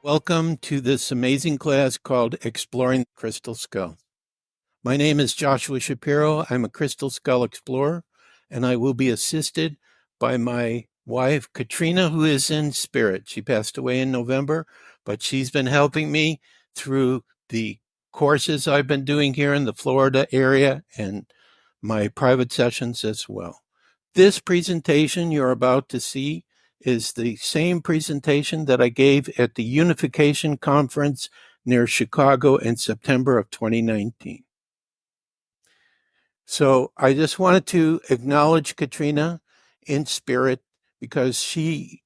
Welcome to this amazing class called Exploring the Crystal Skull. My name is Joshua Shapiro. I'm a Crystal Skull Explorer, and I will be assisted by my wife, Katrina, who is in spirit. She passed away in November, but she's been helping me through the courses I've been doing here in the Florida area and my private sessions as well. This presentation you're about to see is the same presentation that I gave at the Unification Conference near Chicago in September of 2019. So I just wanted to acknowledge Katrina in spirit because she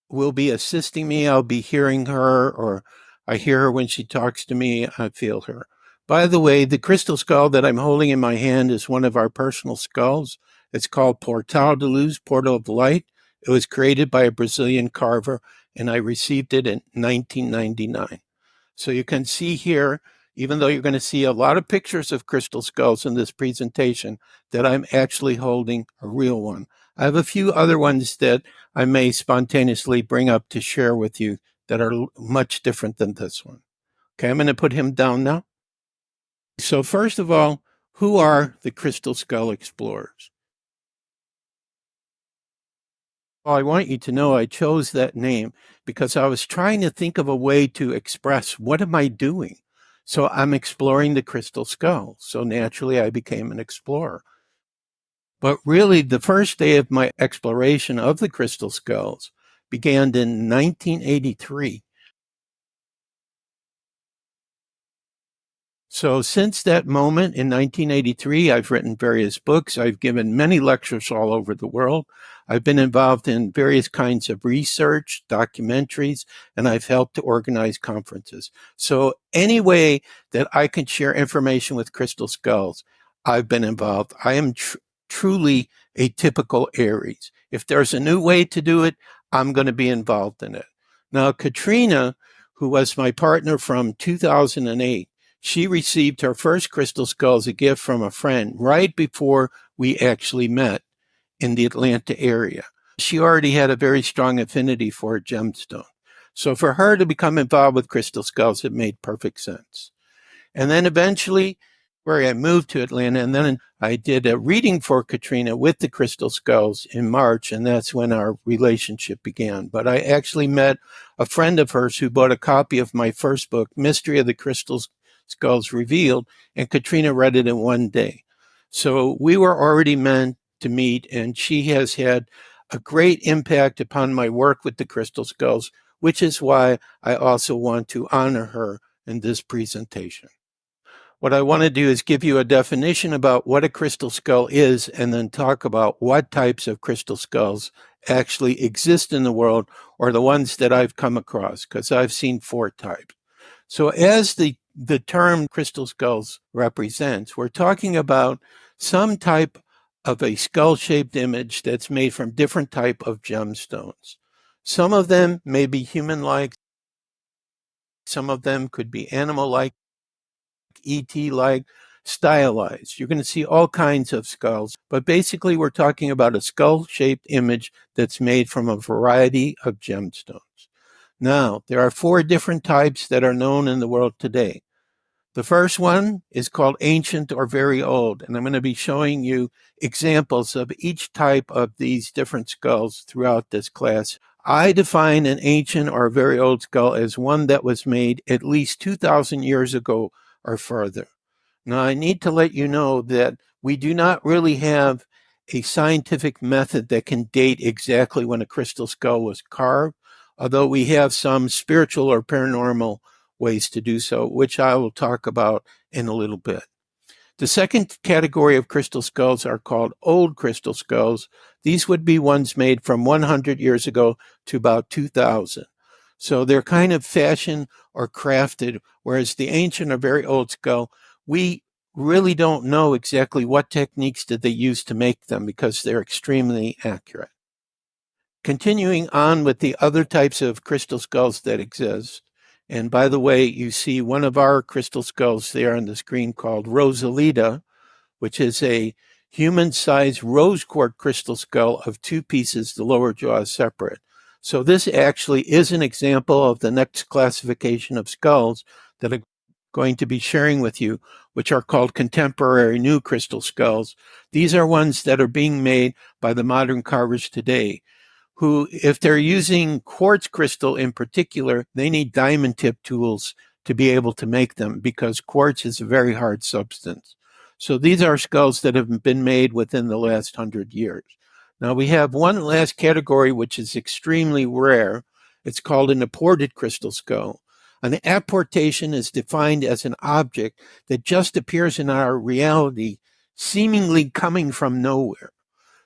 will be assisting me. I'll be hearing her, or I hear her when she talks to me. I feel her. By the way, the crystal skull that I'm holding in my hand is one of our personal skulls. It's called Portal de Luz, Portal of Light. It was created by a Brazilian carver, and I received it in 1999. So you can see here, even though you're going to see a lot of pictures of crystal skulls in this presentation, that I'm actually holding a real one. I have a few other ones that I may spontaneously bring up to share with you that are much different than this one. Okay, I'm going to put him down now. So first of all, who are the Crystal Skull Explorers? Well, I want you to know I chose that name because I was trying to think of a way to express what am I doing? So I'm exploring the crystal skull. So naturally, I became an explorer. But really, the first day of my exploration of the crystal skulls began in 1983. So since that moment in 1983, I've written various books. I've given many lectures all over the world. I've been involved in various kinds of research, documentaries, and I've helped to organize conferences. So any way that I can share information with crystal skulls, I've been involved. I am truly a typical Aries. If there's a new way to do it, I'm going to be involved in it. Now, Katrina, who was my partner from 2008, she received her first crystal skull as a gift from a friend right before we actually met in the Atlanta area. She already had a very strong affinity for a gemstone. So for her to become involved with crystal skulls, it made perfect sense. And then eventually, where I moved to Atlanta, and then I did a reading for Katrina with the crystal skulls in March, and that's when our relationship began. But I actually met a friend of hers who bought a copy of my first book, Mystery of the Crystal Skulls Revealed, and Katrina read it in one day. So we were already meant to meet, and she has had a great impact upon my work with the crystal skulls, which is why I also want to honor her in this presentation. What I want to do is give you a definition about what a crystal skull is, and then talk about what types of crystal skulls actually exist in the world, or the ones that I've come across, because I've seen 4 types. So as the term crystal skulls represents, we're talking about some type of a skull-shaped image that's made from different type of gemstones. Some of them may be human-like. Some of them could be animal-like, ET-like, stylized. You're going to see all kinds of skulls, but basically we're talking about a skull-shaped image that's made from a variety of gemstones. Now, there are 4 different types that are known in the world today. The first one is called ancient or very old, and I'm going to be showing you examples of each type of these different skulls throughout this class. I define an ancient or very old skull as one that was made at least 2,000 years ago or further. Now, I need to let you know that we do not really have a scientific method that can date exactly when a crystal skull was carved, although we have some spiritual or paranormal ways to do so, which I will talk about in a little bit. The second category of crystal skulls are called old crystal skulls. These would be ones made from 100 years ago to about 2000. So they're kind of fashioned or crafted, whereas the ancient or very old skull, we really don't know exactly what techniques did they use to make them because they're extremely accurate. Continuing on with the other types of crystal skulls that exist, and by the way, you see one of our crystal skulls there on the screen called Rosalita, which is a human-sized rose quartz crystal skull of 2 pieces. The lower jaw is separate. So this actually is an example of the next classification of skulls that I'm going to be sharing with you, which are called contemporary new crystal skulls. These are ones that are being made by the modern carvers today, who, if they're using quartz crystal in particular, they need diamond tip tools to be able to make them because quartz is a very hard substance. So these are skulls that have been made within the last 100 years. Now we have one last category which is extremely rare. It's called an apported crystal skull. An apportation is defined as an object that just appears in our reality, seemingly coming from nowhere.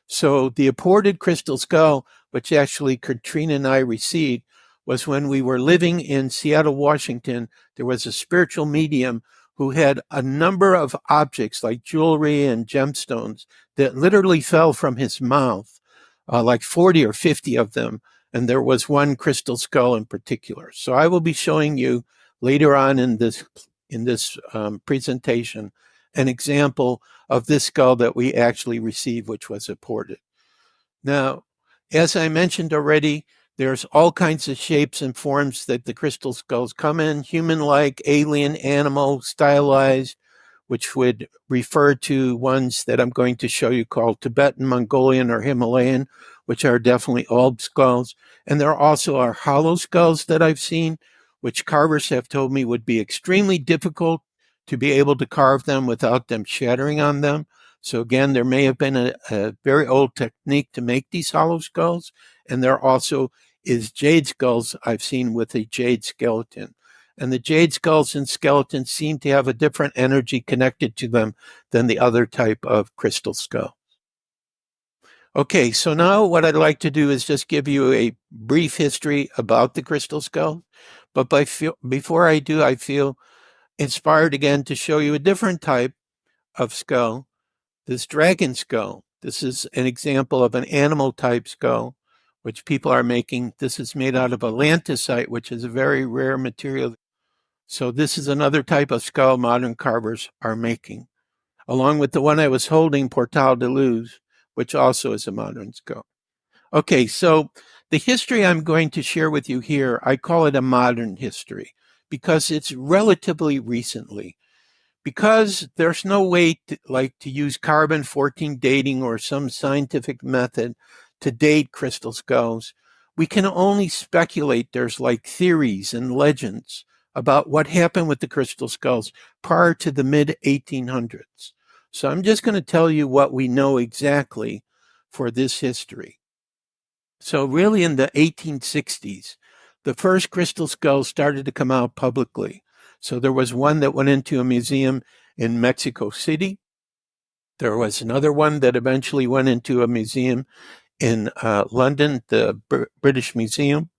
So the apported crystal skull, which actually Katrina and I received, was when we were living in Seattle, Washington. There was a spiritual medium who had a number of objects like jewelry and gemstones that literally fell from his mouth, like 40 or 50 of them. And there was one crystal skull in particular. So I will be showing you later on in this presentation an example of this skull that we actually received, which was apported. Now, as I mentioned already, there's all kinds of shapes and forms that the crystal skulls come in, human-like, alien, animal, stylized, which would refer to ones that I'm going to show you called Tibetan, Mongolian, or Himalayan, which are definitely all skulls. And there also are hollow skulls that I've seen, which carvers have told me would be extremely difficult to be able to carve them without them shattering on them. So again, there may have been a very old technique to make these hollow skulls. And there also is jade skulls I've seen with a jade skeleton. And the jade skulls and skeletons seem to have a different energy connected to them than the other type of crystal skull. Okay, so now what I'd like to do is just give you a brief history about the crystal skull. But before I do, I feel inspired again to show you a different type of skull, this dragon skull. This is an example of an animal type skull, which people are making. This is made out of atlantisite, which is a very rare material. So this is another type of skull modern carvers are making, along with the one I was holding, Portal de Luz, which also is a modern skull. Okay, so the history I'm going to share with you here, I call it a modern history because it's relatively recently. Because there's no way to use carbon-14 dating or some scientific method to date crystal skulls, we can only speculate. There's like theories and legends about what happened with the crystal skulls prior to the mid-1800s. So I'm just going to tell you what we know exactly for this history. So really in the 1860s, the first crystal skulls started to come out publicly. So there was one that went into a museum in Mexico City. There was another one that eventually went into a museum in London, the British Museum.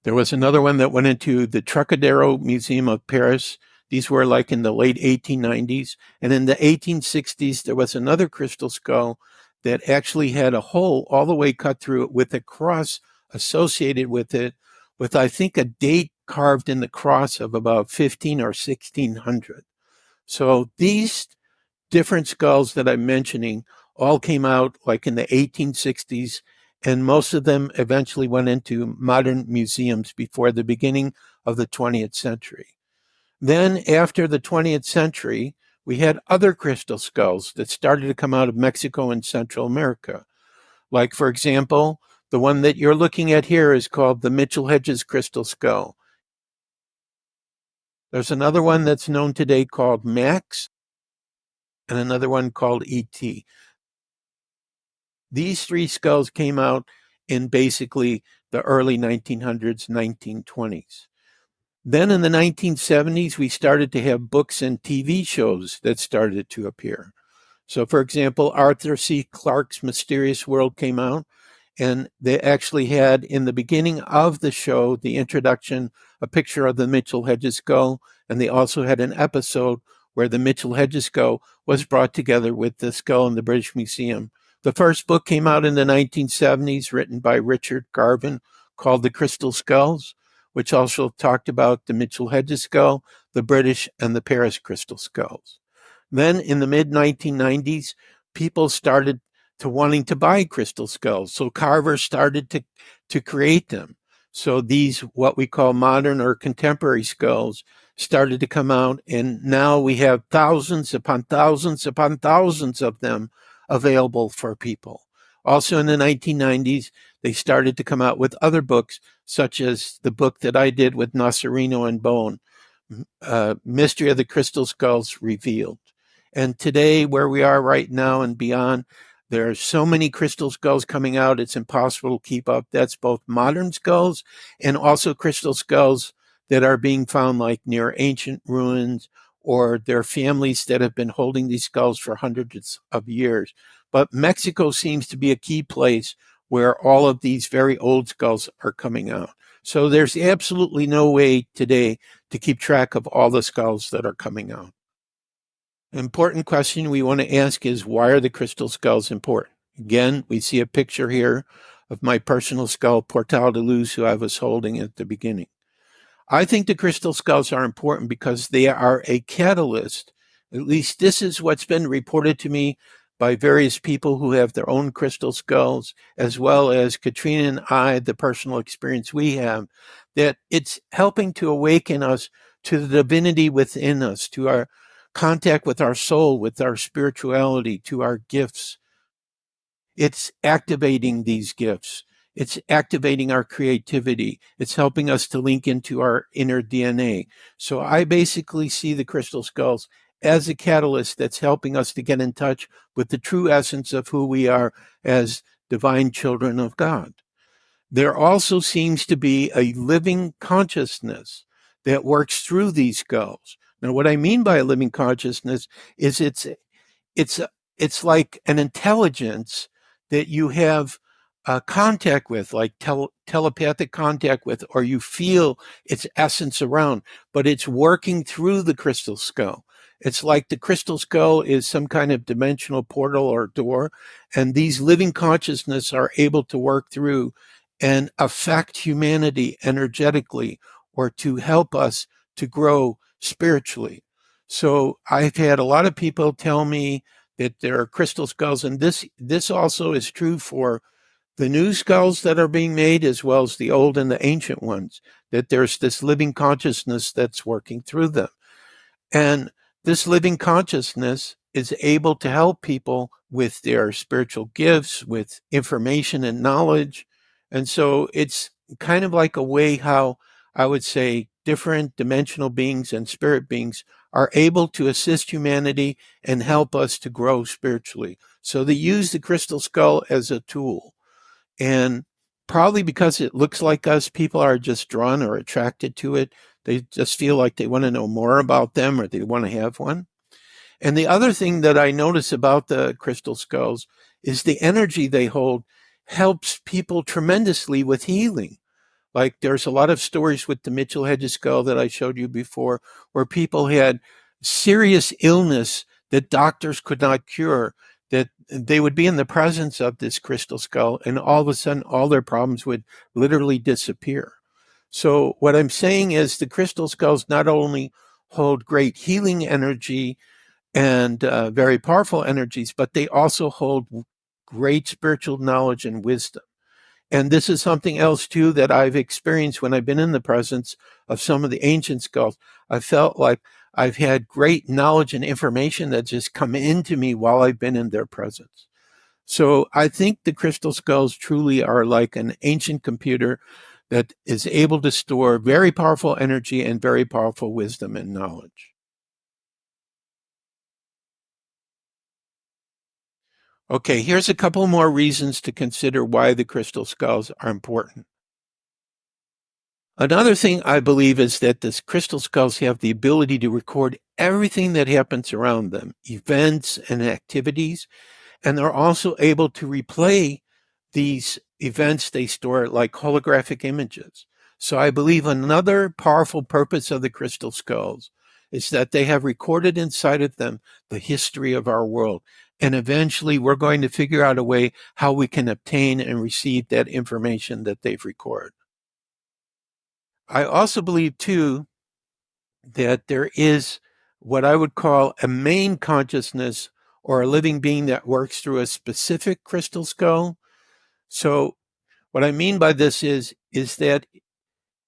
There was another one that went into the Trocadero Museum of Paris. These were like in the late 1890s. And in the 1860s, there was another crystal skull that actually had a hole all the way cut through it with a cross associated with it, with I think a date carved in the cross of about 15 or 1600. So these different skulls that I'm mentioning all came out like in the 1860s, and most of them eventually went into modern museums before the beginning of the 20th century. Then after the 20th century, we had other crystal skulls that started to come out of Mexico and Central America. Like, for example, the one that you're looking at here is called the Mitchell Hedges crystal skull. There's another one that's known today called Max, and another one called ET. These three skulls came out in basically the early 1900s, 1920s. Then in the 1970s, we started to have books and TV shows that started to appear. So, for example, Arthur C. Clarke's Mysterious World came out, and they actually had in the beginning of the show, the introduction, a picture of the Mitchell Hedges skull, and they also had an episode where the Mitchell Hedges skull was brought together with the skull in the British Museum. The first book came out in the 1970s, written by Richard Garvin, called The Crystal Skulls, which also talked about the Mitchell Hedges skull, the British, and the Paris crystal skulls. Then in the mid-1990s, people started to wanting to buy crystal skulls. So carvers started to create them. So these, what we call modern or contemporary skulls, started to come out, and now we have thousands upon thousands upon thousands of them available for people. Also in the 1990s, they started to come out with other books, such as the book that I did with Nasarino and Bone, Mystery of the Crystal Skulls Revealed. And today, where we are right now and beyond, there are so many crystal skulls coming out, it's impossible to keep up. That's both modern skulls and also crystal skulls that are being found like near ancient ruins, or their families that have been holding these skulls for hundreds of years. But Mexico seems to be a key place where all of these very old skulls are coming out. So there's absolutely no way today to keep track of all the skulls that are coming out. An important question we want to ask is, why are the crystal skulls important? Again, we see a picture here of my personal skull, Portal de Luz, who I was holding at the beginning. I think the crystal skulls are important because they are a catalyst. At least this is what's been reported to me by various people who have their own crystal skulls, as well as Katrina and I, the personal experience we have, that it's helping to awaken us to the divinity within us, to our contact with our soul, with our spirituality, to our gifts. It's activating these gifts. It's activating our creativity. It's helping us to link into our inner DNA. So I basically see the crystal skulls as a catalyst that's helping us to get in touch with the true essence of who we are as divine children of God. There also seems to be a living consciousness that works through these skulls. Now, what I mean by a living consciousness is it's it's like an intelligence that you have contact with, like telepathic contact with, or you feel its essence around, but it's working through the crystal skull. It's like the crystal skull is some kind of dimensional portal or door, and these living consciousness are able to work through and affect humanity energetically, or to help us to grow spiritually. So I've had a lot of people tell me that there are crystal skulls, and this also is true for the new skulls that are being made, as well as the old and the ancient ones, that there's this living consciousness that's working through them. And this living consciousness is able to help people with their spiritual gifts, with information and knowledge. And so it's kind of like a way how I would say different dimensional beings and spirit beings are able to assist humanity and help us to grow spiritually. So they use the crystal skull as a tool. And probably because it looks like us, people are just drawn or attracted to it. They just feel like they want to know more about them, or they want to have one. And the other thing that I notice about the crystal skulls is the energy they hold helps people tremendously with healing. Like there's a lot of stories with the Mitchell Hedges skull that I showed you before, where people had serious illness that doctors could not cure, that they would be in the presence of this crystal skull, and all of a sudden all their problems would literally disappear. So what I'm saying is the crystal skulls not only hold great healing energy and very powerful energies, but they also hold great spiritual knowledge and wisdom. And this is something else too that I've experienced when I've been in the presence of some of the ancient skulls. I felt like I've had great knowledge and information that just come into me while I've been in their presence. So I think the crystal skulls truly are like an ancient computer that is able to store very powerful energy and very powerful wisdom and knowledge. Okay, here's a couple more reasons to consider why the crystal skulls are important. Another thing I believe is that the crystal skulls have the ability to record everything that happens around them, events and activities, and they're also able to replay these events they store like holographic images. So I believe another powerful purpose of the crystal skulls is that they have recorded inside of them the history of our world. And eventually we're going to figure out a way how we can obtain and receive that information that they've recorded. I also believe, too, that there is what I would call a main consciousness or a living being that works through a specific crystal skull. So what I mean by this is that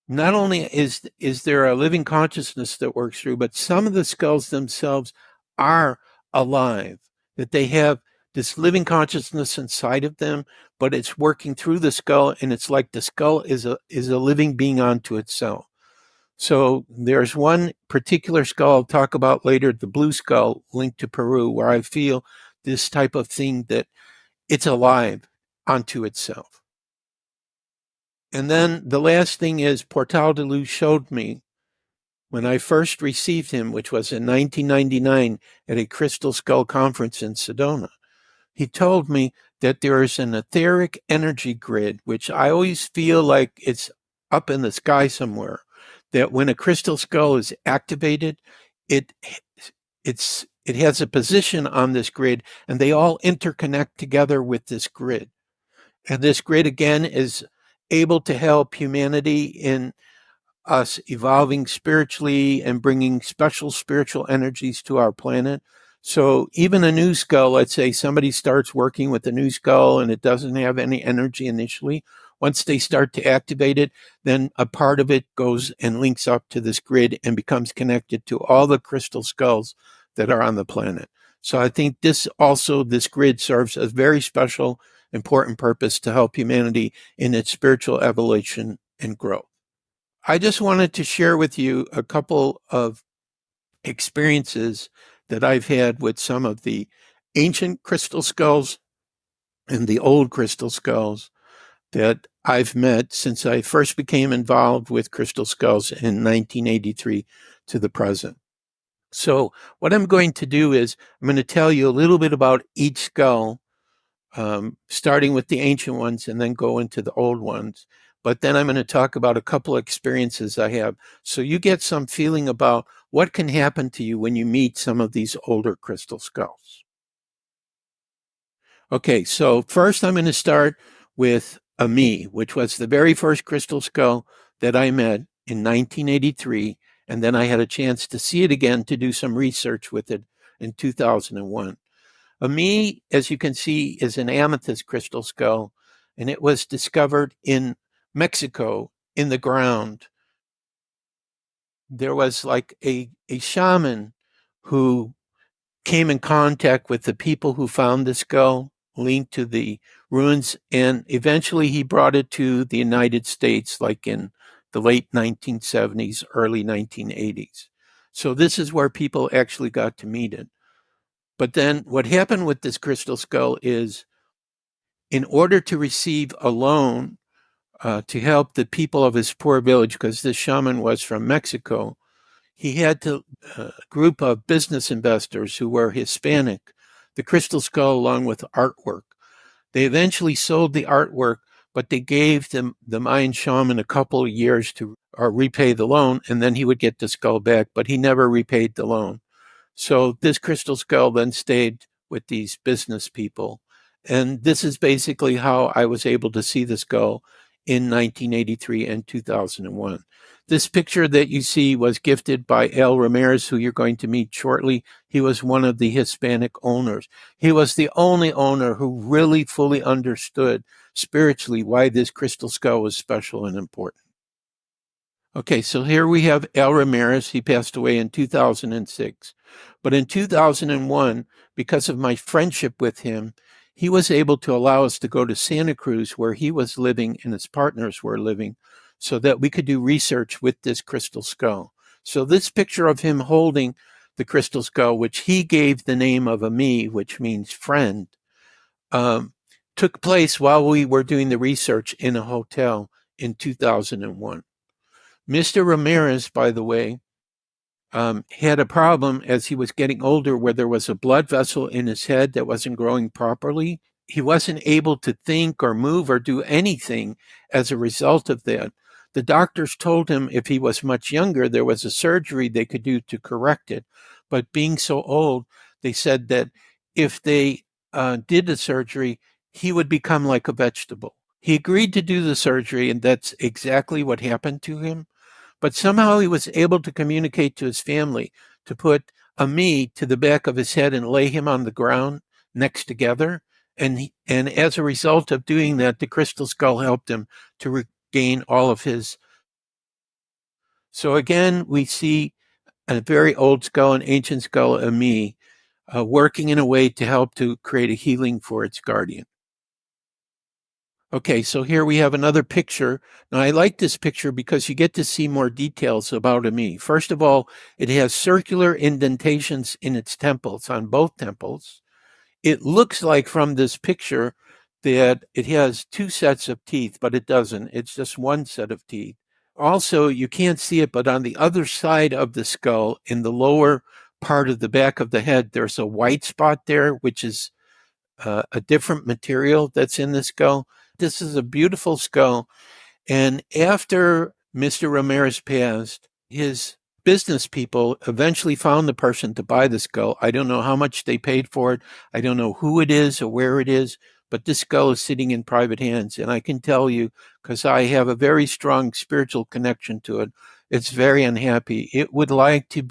not only is there a living consciousness that works through, but some of the skulls themselves are alive, that they have this living consciousness inside of them, but it's working through the skull, and it's like the skull is a living being unto itself. So there's one particular skull I'll talk about later, the blue skull linked to Peru, where I feel this type of thing that it's alive unto itself. And then the last thing is Portal de Luz showed me when I first received him, which was in 1999 at a Crystal Skull conference in Sedona. He told me that there is an etheric energy grid, which I always feel like it's up in the sky somewhere, that when a crystal skull is activated, it has a position on this grid, and they all interconnect together with this grid. And this grid, again, is able to help humanity in us evolving spiritually and bringing special spiritual energies to our planet. So even a new skull, let's say somebody starts working with a new skull and it doesn't have any energy initially. Once they start to activate it, then a part of it goes and links up to this grid and becomes connected to all the crystal skulls that are on the planet. So I think this grid serves a very special, important purpose to help humanity in its spiritual evolution and growth. I just wanted to share with you a couple of experiences that I've had with some of the ancient crystal skulls and the old crystal skulls that I've met since I first became involved with crystal skulls in 1983 to the present. So what I'm going to do is I'm going to tell you a little bit about each skull, starting with the ancient ones and then go into the old ones. But then I'm going to talk about a couple of experiences I have, so you get some feeling about what can happen to you when you meet some of these older crystal skulls. Okay, so first I'm going to start with Ami, which was the very first crystal skull that I met in 1983, and then I had a chance to see it again to do some research with it in 2001. Ami, as you can see, is an amethyst crystal skull, and it was discovered in Mexico in the ground. There was like a shaman who came in contact with the people who found the skull linked to the ruins, and eventually he brought it to the United States, like in the late 1970s, early 1980s. So this is where people actually got to meet it. But then what happened with this crystal skull is, in order to receive a loan to help the people of his poor village, because this shaman was from Mexico, he had to a group of business investors who were Hispanic, the crystal skull along with artwork. They eventually sold the artwork, but they gave the Mayan shaman a couple of years to repay the loan, and then he would get the skull back, but he never repaid the loan. So this crystal skull then stayed with these business people. And this is basically how I was able to see the skull in 1983 and 2001. This picture that you see was gifted by El Ramirez, who you're going to meet shortly. He was one of the Hispanic owners. He was the only owner who really fully understood spiritually why this crystal skull was special and important. Okay, so here we have El Ramirez. He passed away in 2006. But in 2001, because of my friendship with him, he was able to allow us to go to Santa Cruz, where he was living and his partners were living, so that we could do research with this crystal skull. So this picture of him holding the crystal skull, which he gave the name of Ami, which means friend, took place while we were doing the research in a hotel in 2001. Mr. Ramirez, by the way, had a problem as he was getting older where there was a blood vessel in his head that wasn't growing properly. He wasn't able to think or move or do anything as a result of that. The doctors told him if he was much younger, there was a surgery they could do to correct it. But being so old, they said that if they did the surgery, he would become like a vegetable. He agreed to do the surgery, and that's exactly what happened to him. But somehow he was able to communicate to his family to put Ami to the back of his head and lay him on the ground next together. And as a result of doing that, the crystal skull helped him to regain all of his. So again, we see a very old skull, an ancient skull, Ami, working in a way to help to create a healing for its guardian. Okay, so here we have another picture. Now, I like this picture because you get to see more details about Ami. First of all, it has circular indentations in its temples, on both temples. It looks like from this picture that it has two sets of teeth, but it doesn't. It's just one set of teeth. Also, you can't see it, but on the other side of the skull, in the lower part of the back of the head, there's a white spot there, which is a different material that's in the skull. This is a beautiful skull. And after Mr. Ramirez passed, his business people eventually found the person to buy the skull. I don't know how much they paid for it. I don't know who it is or where it is, but this skull is sitting in private hands. And I can tell you, because I have a very strong spiritual connection to it, it's very unhappy. It would like to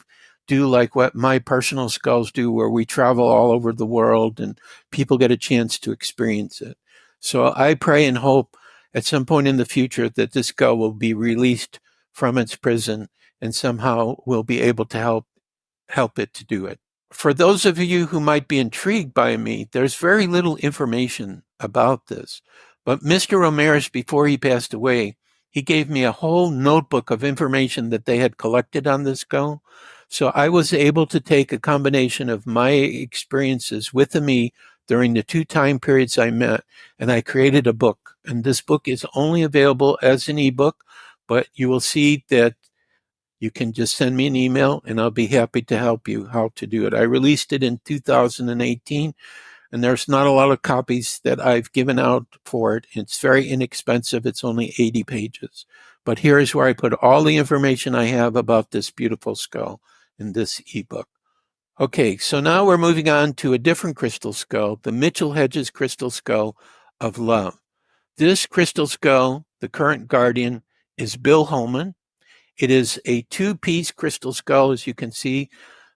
do like what my personal skulls do, where we travel all over the world and people get a chance to experience it. So I pray and hope at some point in the future that this skull will be released from its prison and somehow we'll be able to help it to do it. For those of you who might be intrigued by me, there's very little information about this. But Mr. Ramirez, before he passed away, he gave me a whole notebook of information that they had collected on this skull. So I was able to take a combination of my experiences with Ami during the two time periods I met, and I created a book. And this book is only available as an ebook, but you will see that you can just send me an email and I'll be happy to help you how to do it. I released it in 2018, and there's not a lot of copies that I've given out for it. It's very inexpensive. It's only 80 pages. But here is where I put all the information I have about this beautiful skull in this ebook. Okay, so now we're moving on to a different crystal skull, the Mitchell Hedges crystal skull of love. This crystal skull, the current guardian, is Bill Holman. It is a two-piece crystal skull. As you can see,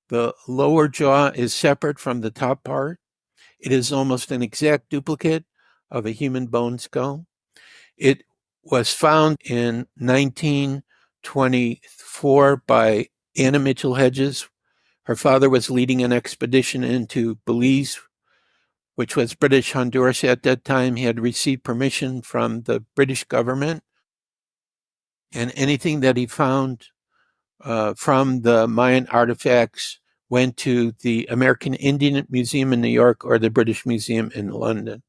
the lower jaw is separate from the top part. It is almost an exact duplicate of a human bone skull. It was found in 1924 by Anna Mitchell Hedges. Her father was leading an expedition into Belize, which was British Honduras at that time. He had received permission from the British government, and anything that he found from the Mayan artifacts went to the American Indian Museum in New York or the British Museum in London.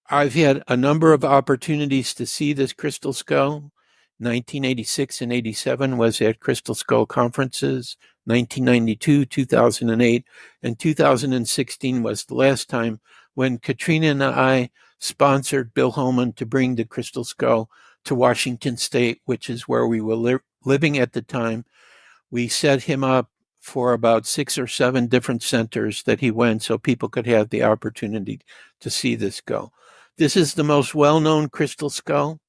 I've had a number of opportunities to see this crystal skull. 1986 and 87 was at Crystal Skull conferences. 1992, 2008, and 2016 was the last time when Katrina and I sponsored Bill Holman to bring the crystal skull to Washington State, which is where we were living at the time. We set him up for about 6 or 7 different centers that he went so people could have the opportunity to see this skull. This is the most well-known crystal skull.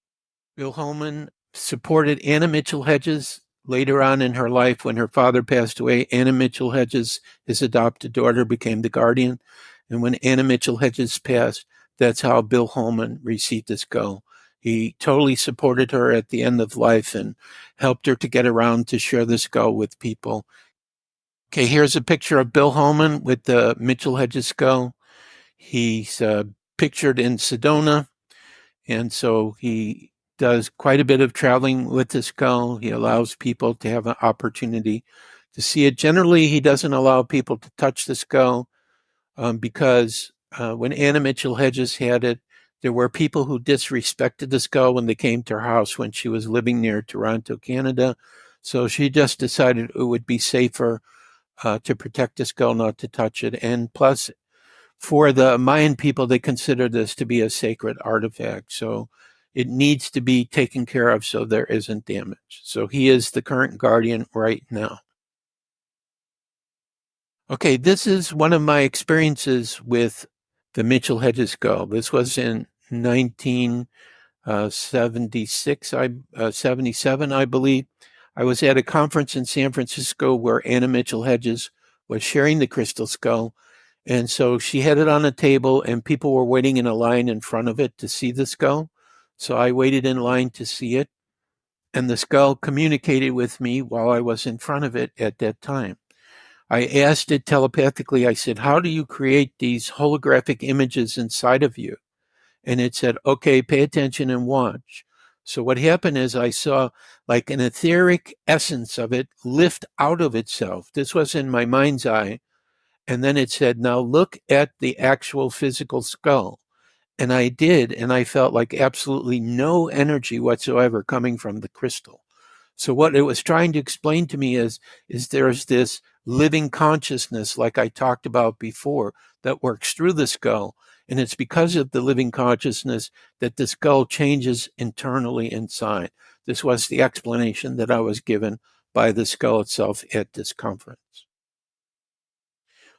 Bill Holman supported Anna Mitchell Hedges later on in her life. When her father passed away, Anna Mitchell Hedges, his adopted daughter, became the guardian. And when Anna Mitchell Hedges passed, that's how Bill Holman received the skull. He totally supported her at the end of life and helped her to get around to share the skull with people. Okay, here's a picture of Bill Holman with the Mitchell Hedges skull. He's pictured in Sedona, and so he does quite a bit of traveling with the skull. He allows people to have an opportunity to see it. Generally, he doesn't allow people to touch the skull because when Anna Mitchell Hedges had it, there were people who disrespected the skull when they came to her house when she was living near Toronto, Canada. So she just decided it would be safer to protect the skull, not to touch it. And plus, for the Mayan people, they consider this to be a sacred artifact. So it needs to be taken care of so there isn't damage. So he is the current guardian right now. Okay, this is one of my experiences with the Mitchell Hedges skull. This was in 1976, 77, I believe. I was at a conference in San Francisco where Anna Mitchell Hedges was sharing the crystal skull. And so she had it on a table, and people were waiting in a line in front of it to see the skull. So I waited in line to see it, and the skull communicated with me while I was in front of it at that time. I asked it telepathically, I said, "How do you create these holographic images inside of you?" And it said, "Okay, pay attention and watch." So what happened is I saw like an etheric essence of it lift out of itself. This was in my mind's eye. And then it said, "Now look at the actual physical skull." And I did, and I felt like absolutely no energy whatsoever coming from the crystal. So what it was trying to explain to me is there's this living consciousness, like I talked about before, that works through the skull. And it's because of the living consciousness that the skull changes internally inside. This was the explanation that I was given by the skull itself at this conference.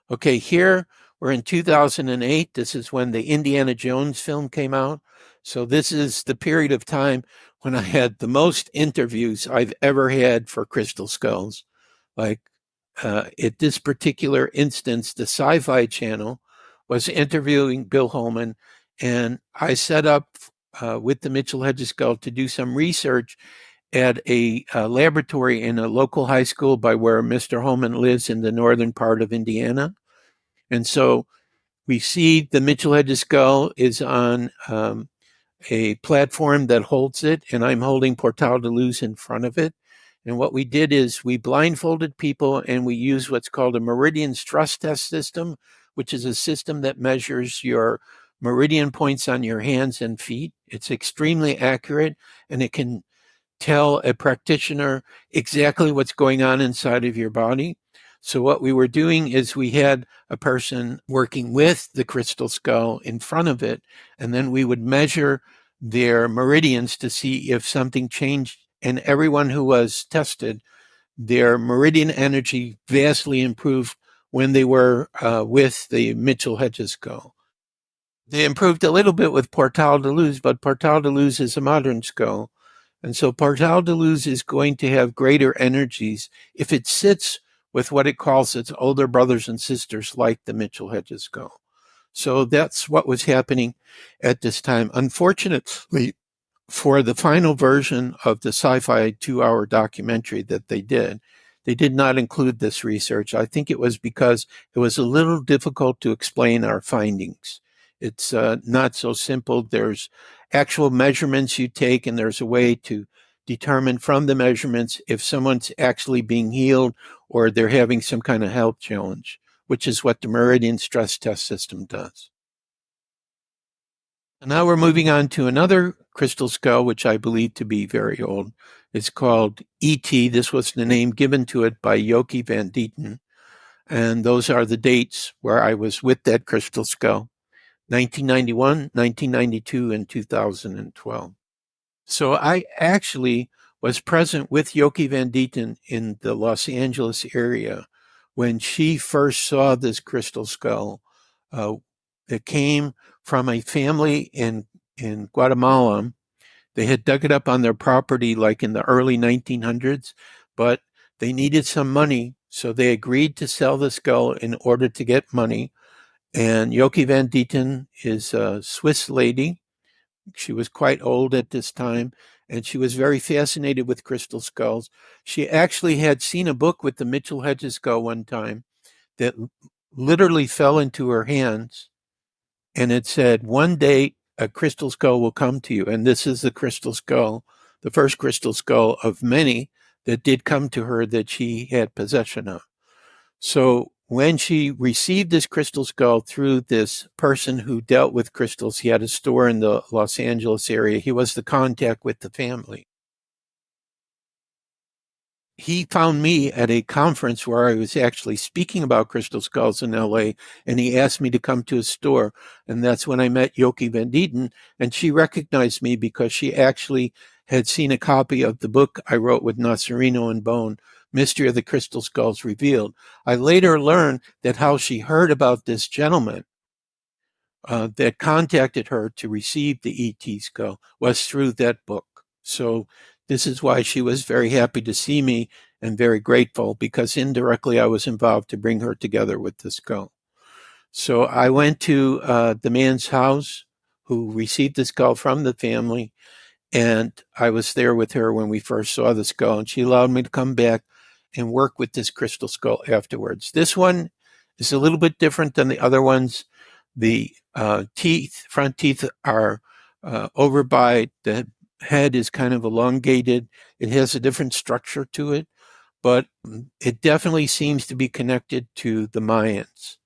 Okay, here we're in 2008. This is when the Indiana Jones film came out. So this is the period of time when I had the most interviews I've ever had for Crystal Skulls. Like at this particular instance, the Sci-Fi Channel was interviewing Bill Holman, and I set up with the Mitchell Hedges skull to do some research at a laboratory in a local high school by where Mr. Holman lives in the northern part of Indiana. And so we see the Mitchell Hedges skull is on a platform that holds it, and I'm holding Portal de Luz in front of it. And what we did is we blindfolded people, and we used what's called a meridian stress test system, which is a system that measures your meridian points on your hands and feet. It's extremely accurate, and it can tell a practitioner exactly what's going on inside of your body. So what we were doing is we had a person working with the crystal skull in front of it, and then we would measure their meridians to see if something changed. And everyone who was tested, their meridian energy vastly improved when they were with the Mitchell Hedges skull. They improved a little bit with Portal de Luz, but Portal de Luz is a modern skull. And so Portal de Luz is going to have greater energies if it sits with what it calls its older brothers and sisters, like the Mitchell Hedges skull. So that's what was happening at this time. Unfortunately, for the final version of the Sci-Fi 2-hour documentary that they did not include this research. I think it was because it was a little difficult to explain our findings. It's not so simple. There's actual measurements you take, and there's a way to determine from the measurements if someone's actually being healed or they're having some kind of health challenge, which is what the Meridian Stress Test System does. And now we're moving on to another crystal skull, which I believe to be very old. It's called E.T. This was the name given to it by Yoki Van Dieten. And those are the dates where I was with that crystal skull, 1991, 1992, and 2012. So I actually was present with Yoki Van Dieten in the Los Angeles area when she first saw this crystal skull. It came from a family in Guatemala. They had dug it up on their property like in the early 1900s, but they needed some money, so they agreed to sell the skull in order to get money. And Yoki Van Dieten is a Swiss lady. She was quite old at this time, and she was very fascinated with crystal skulls. She actually had seen a book with the Mitchell Hedges skull one time that literally fell into her hands, and it said, "One day a crystal skull will come to you." And this is the crystal skull, the first crystal skull of many that did come to her that she had possession of. So when she received this crystal skull through this person who dealt with crystals, he had a store in the Los Angeles area. He was the contact with the family. He found me at a conference where I was actually speaking about crystal skulls in LA, and he asked me to come to his store. And that's when I met Yoki Van Dieten, and she recognized me because she actually had seen a copy of the book I wrote with Nasarino and Bone, Mystery of the Crystal Skulls Revealed. I later learned that how she heard about this gentleman that contacted her to receive the ET skull was through that book. So This is why she was very happy to see me and very grateful, because indirectly I was involved to bring her together with the skull. So I went to the man's house who received the skull from the family, and I was there with her when we first saw the skull, and she allowed me to come back and work with this crystal skull afterwards. This one is a little bit different than the other ones. The front teeth are over by the head is kind of elongated. It has a different structure to it, but it definitely seems to be connected to the Mayans.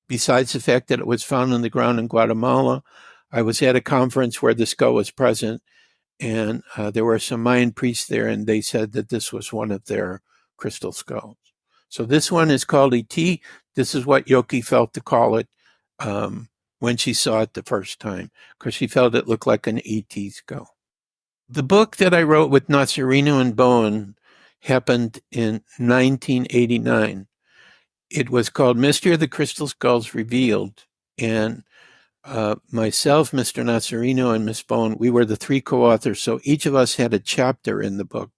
Besides the fact that it was found on the ground in Guatemala, I was at a conference where the skull was present, and there were some Mayan priests there, and they said that this was one of their crystal skulls. So this one is called ET. This is what Yoki felt to call it when she saw it the first time, because she felt it looked like an ET skull. The book that I wrote with Nasarino and Bowen happened in 1989. It was called Mystery of the Crystal Skulls Revealed, and myself, Mr. Nasarino, and Miss Bowen, we were the three co-authors, so each of us had a chapter in the book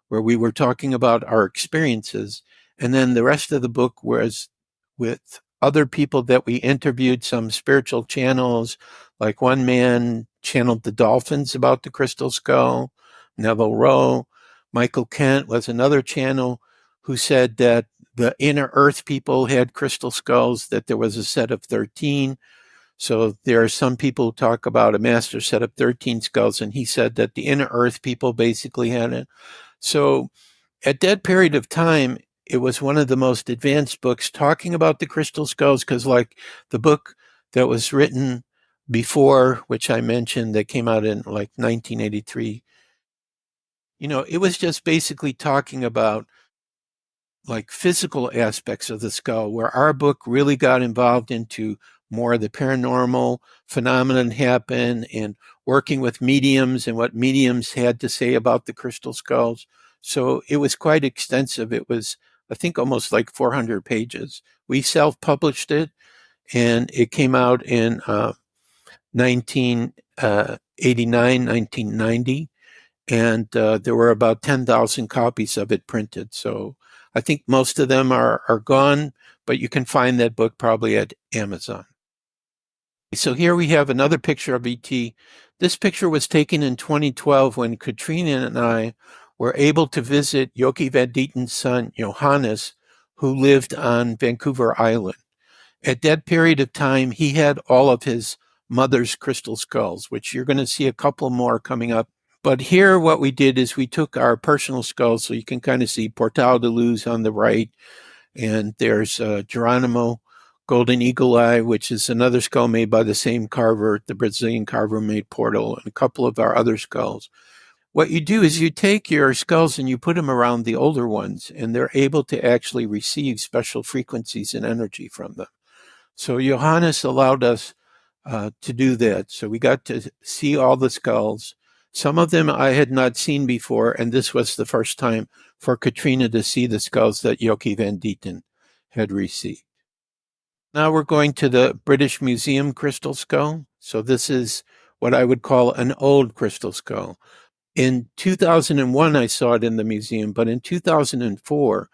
where we were talking about our experiences, and then the rest of the book was with other people that we interviewed, some spiritual channels, like one man channeled the dolphins about the crystal skull, Neville Rowe. Michael Kent was another channel who said that the inner earth people had crystal skulls, that there was a set of 13. So there are some people who talk about a master set of 13 skulls, and he said that the inner earth people basically had it. So at that period of time, it was one of the most advanced books talking about the crystal skulls, because like the book that was written before, which I mentioned, that came out in like 1983, it was just basically talking about like physical aspects of the skull, where our book really got involved into more of the paranormal phenomenon happen and working with mediums and what mediums had to say about the crystal skulls. So it was quite extensive. It was, I think, almost like 400 pages. We self-published it, and it came out in 1989, 1990. And there were about 10,000 copies of it printed. So I think most of them are gone, but you can find that book probably at Amazon. So here we have another picture of E.T. This picture was taken in 2012 when Katrina and I were able to visit Yoki Van Dieten's son, Johannes, who lived on Vancouver Island. At that period of time, he had all of his mother's crystal skulls, which you're going to see a couple more coming up. But here what we did is we took our personal skulls, so you can kind of see Portal de Luz on the right, and there's Geronimo, Golden Eagle Eye, which is another skull made by the same carver, the Brazilian carver made Portal, and a couple of our other skulls. What you do is you take your skulls and you put them around the older ones, and they're able to actually receive special frequencies and energy from them. So Johannes allowed us to do that. So we got to see all the skulls. Some of them I had not seen before, and this was the first time for Katrina to see the skulls that Yoki Van Dieten had received. Now we're going to the British Museum crystal skull. So this is what I would call an old crystal skull. In 2001, I saw it in the museum, but in 2004,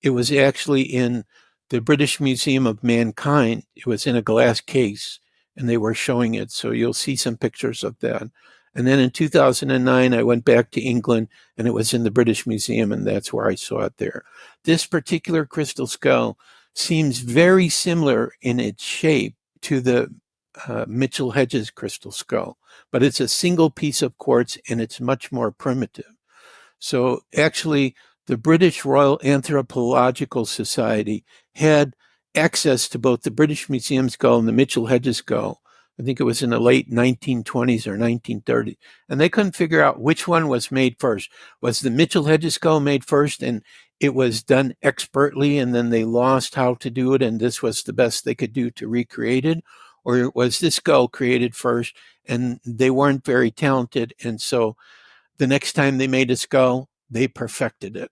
it was actually in the British Museum of Mankind. It was in a glass case, and they were showing it. So you'll see some pictures of that. And then in 2009, I went back to England, and it was in the British Museum, and that's where I saw it there. This particular crystal skull seems very similar in its shape to the Mitchell Hedges crystal skull, but it's a single piece of quartz, and it's much more primitive. So actually, the British Royal Anthropological Society had access to both the British Museum skull and the Mitchell Hedges skull. I think it was in the late 1920s or 1930s. And they couldn't figure out which one was made first. Was the Mitchell Hedges skull made first and it was done expertly, and then they lost how to do it, and this was the best they could do to recreate it? Or was this skull created first and they weren't very talented, and so the next time they made a skull, they perfected it?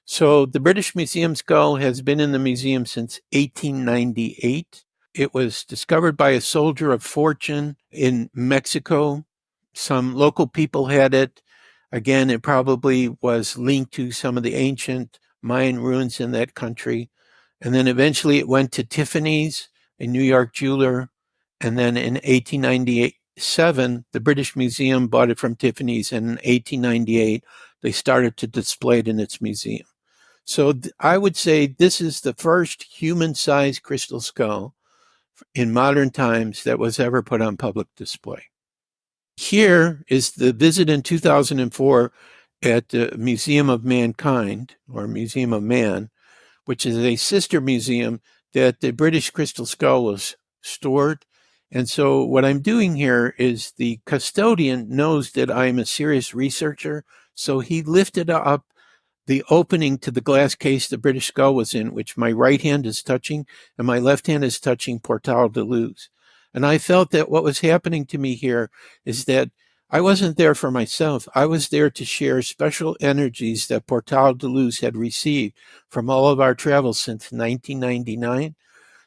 So the British Museum skull has been in the museum since 1898. It was discovered by a soldier of fortune in Mexico Some local people had it. Again, it probably was linked to some of the ancient Mayan ruins in that country. And then eventually it went to Tiffany's, a New York jeweler. And then in 1897, the British Museum bought it from Tiffany's. And in 1898, they started to display it in its museum. So I would say this is the first human-sized crystal skull in modern times that was ever put on public display. Here is the visit in 2004 at the Museum of Mankind, or Museum of Man, which is a sister museum that the British crystal skull was stored. And so what I'm doing here is the custodian knows that I'm a serious researcher, so he lifted up the opening to the glass case the British skull was in, which my right hand is touching, and my left hand is touching Portal de Luz. And I felt that what was happening to me here is that I wasn't there for myself. I was there to share special energies that Portal de Luz had received from all of our travels since 1999,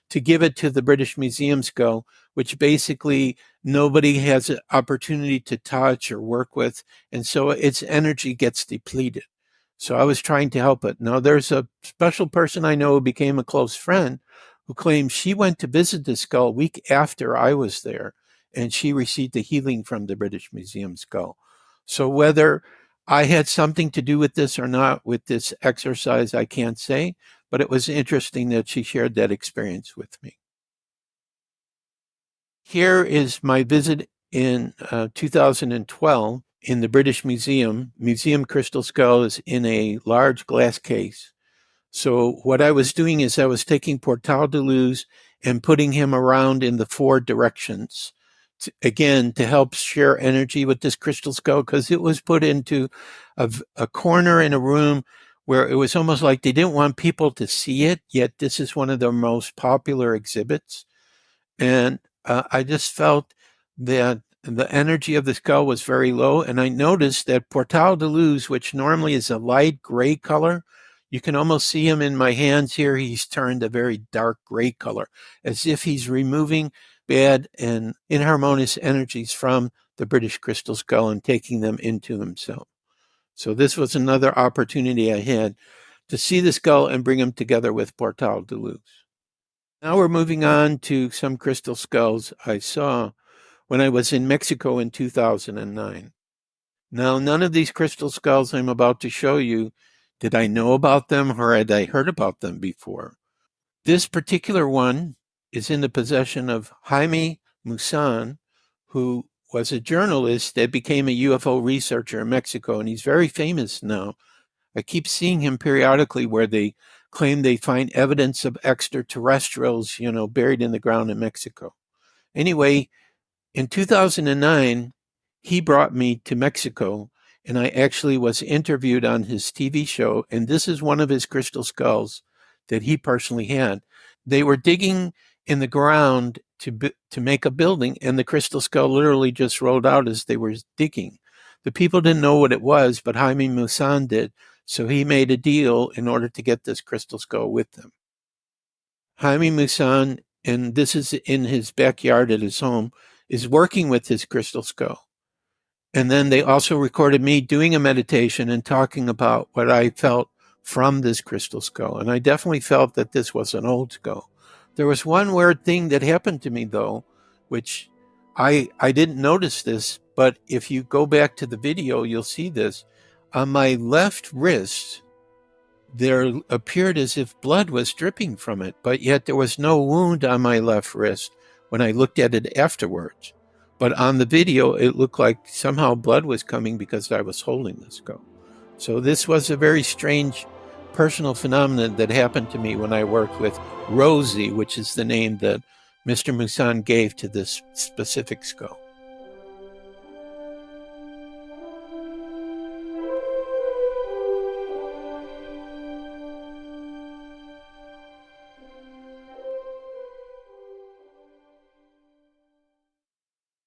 to give it to the British Museum skull, which basically nobody has an opportunity to touch or work with. And so its energy gets depleted. So I was trying to help it. Now, there's a special person I know who became a close friend who claims she went to visit the skull a week after I was there, and she received the healing from the British Museum skull. So whether I had something to do with this or not, with this exercise, I can't say, but it was interesting that she shared that experience with me. Here is my visit in 2012 in the British Museum. Museum crystal skull is in a large glass case. So what I was doing is I was taking Portal de Luz and putting him around in the 4 directions, again, to help share energy with this crystal skull, because it was put into a corner in a room where it was almost like they didn't want people to see it, yet this is one of their most popular exhibits. And I just felt that the energy of the skull was very low. And I noticed that Portal de Luz, which normally is a light gray color, you can almost see him in my hands here. He's turned a very dark gray color, as if he's removing bad and inharmonious energies from the British crystal skull and taking them into himself. So this was another opportunity I had to see the skull and bring them together with Portal de Luz. Now we're moving on to some crystal skulls I saw when I was in Mexico in 2009. Now, none of these crystal skulls I'm about to show you did I know about them or had I heard about them before. This particular one is in the possession of Jaime Maussan, who was a journalist that became a UFO researcher in Mexico, and he's very famous now. I keep seeing him periodically where they claim they find evidence of extraterrestrials, buried in the ground in Mexico. Anyway, in 2009, he brought me to Mexico, and I actually was interviewed on his TV show, and this is one of his crystal skulls that he personally had. They were digging in the ground to make a building, and the crystal skull literally just rolled out as they were digging. The people didn't know what it was, but Jaime Maussan did, so he made a deal in order to get this crystal skull with them. Jaime Maussan, and this is in his backyard at his home, is working with his crystal skull. And then they also recorded me doing a meditation and talking about what I felt from this crystal skull. And I definitely felt that this was an old skull. There was one weird thing that happened to me, though, which I didn't notice this, but if you go back to the video, you'll see this. On my left wrist, there appeared as if blood was dripping from it, but yet there was no wound on my left wrist when I looked at it afterwards. But on the video, it looked like somehow blood was coming because I was holding the skull. So this was a very strange personal phenomenon that happened to me when I worked with Rosie, which is the name that Mr. Maussan gave to this specific skull.